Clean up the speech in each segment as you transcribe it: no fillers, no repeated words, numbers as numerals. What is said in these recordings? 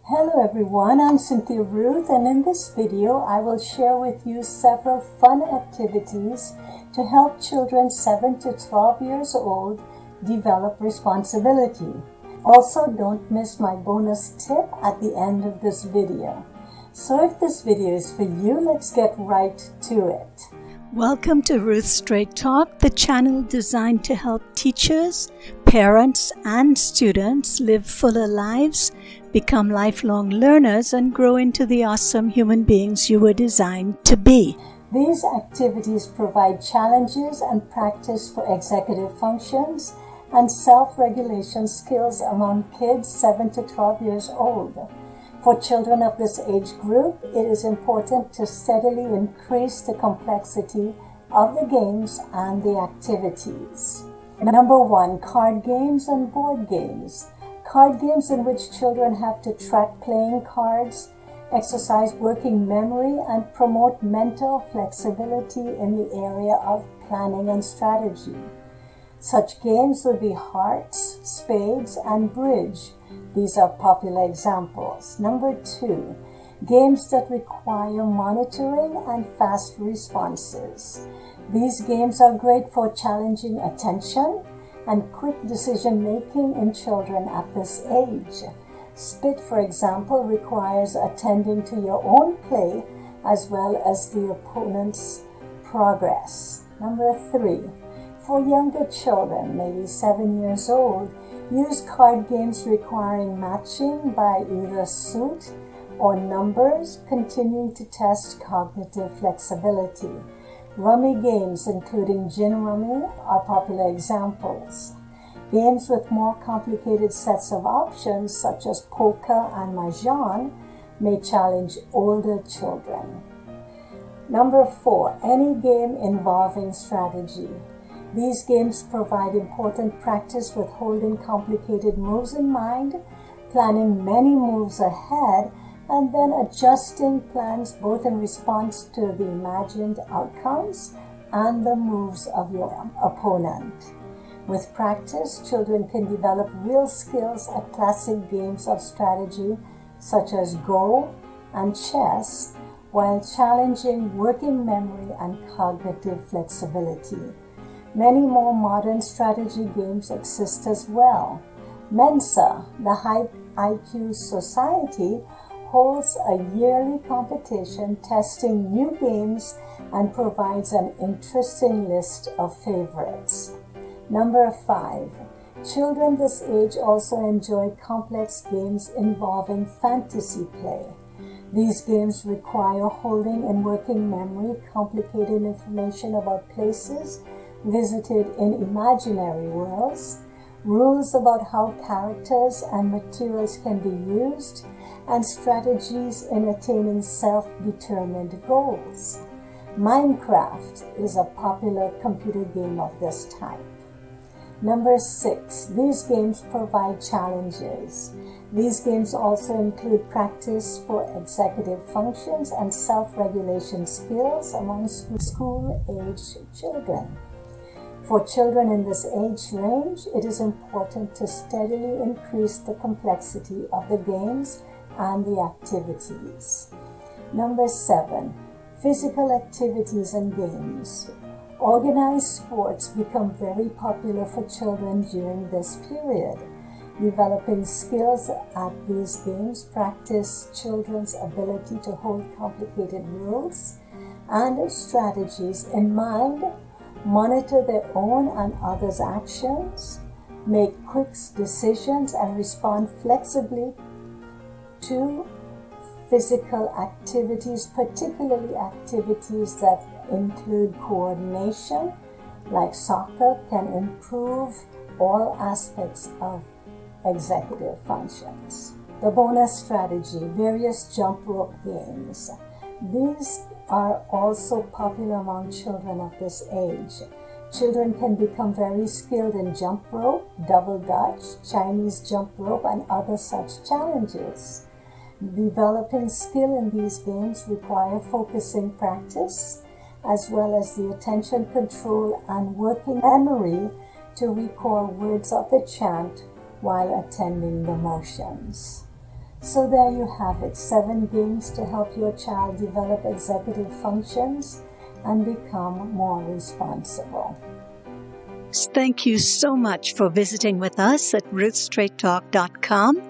Hello everyone, I'm Cynthia Ruth, and in this video I will share with you several fun activities to help children 7 to 12 years old develop responsibility. Also, don't miss my bonus tip at the end of this video. So if this video is for you, let's get right to it. Welcome to Ruth Straight Talk, the channel designed to help teachers, parents, and students live fuller lives, become lifelong learners, and grow into the awesome human beings you were designed to be. These activities provide challenges and practice for executive functions and self-regulation skills among kids 7 to 12 years old. For children of this age group, it is important to steadily increase the complexity of the games and the activities. Number 1, card games and board games. Card games in which children have to track playing cards, exercise working memory, and promote mental flexibility in the area of planning and strategy. Such games would be hearts, spades, and bridge. These are popular examples. Number 2, games that require monitoring and fast responses. These games are great for challenging attention and quick decision-making in children at this age. Spit, for example, requires attending to your own play as well as the opponent's progress. Number 3, for younger children, maybe 7 years old, use card games requiring matching by either suit or numbers, continuing to test cognitive flexibility. Rummy games, including gin rummy, are popular examples. Games with more complicated sets of options, such as poker and mahjong, may challenge older children. Number 4, any game involving strategy. These games provide important practice with holding complicated moves in mind, planning many moves ahead, and then adjusting plans both in response to the imagined outcomes and the moves of your opponent. With practice, children can develop real skills at classic games of strategy such as Go and chess, while challenging working memory and cognitive flexibility. Many more modern strategy games exist as well. Mensa, the High IQ Society, holds a yearly competition testing new games and provides an interesting list of favorites. Number 5, children this age also enjoy complex games involving fantasy play. These games require holding in working memory complicated information about places visited in imaginary worlds, rules about how characters and materials can be used, and strategies in attaining self-determined goals. Minecraft is a popular computer game of this type. Number 6, these games provide challenges. These games also include practice for executive functions and self-regulation skills among school-age children. For children in this age range, it is important to steadily increase the complexity of the games and the activities. Number 7, physical activities and games. Organized sports become very popular for children during this period. Developing skills at these games practice children's ability to hold complicated rules and strategies in mind, monitor their own and others' actions, make quick decisions, and respond flexibly to physical activities, particularly activities that include coordination, like soccer, can improve all aspects of executive functions. The bonus strategy, various jump rope games. These are also popular among children of this age. Children can become very skilled in jump rope, double dutch, Chinese jump rope, and other such challenges. Developing skill in these games require focusing practice, as well as the attention control and working memory to recall words of the chant while attending the motions. So there you have it, 7 games to help your child develop executive functions and become more responsible. Thank you so much for visiting with us at ruthstraighttalk.com.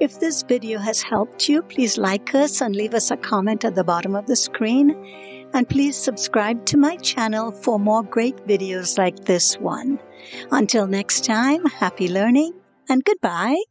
If this video has helped you, please like us and leave us a comment at the bottom of the screen. And please subscribe to my channel for more great videos like this one. Until next time, happy learning and goodbye.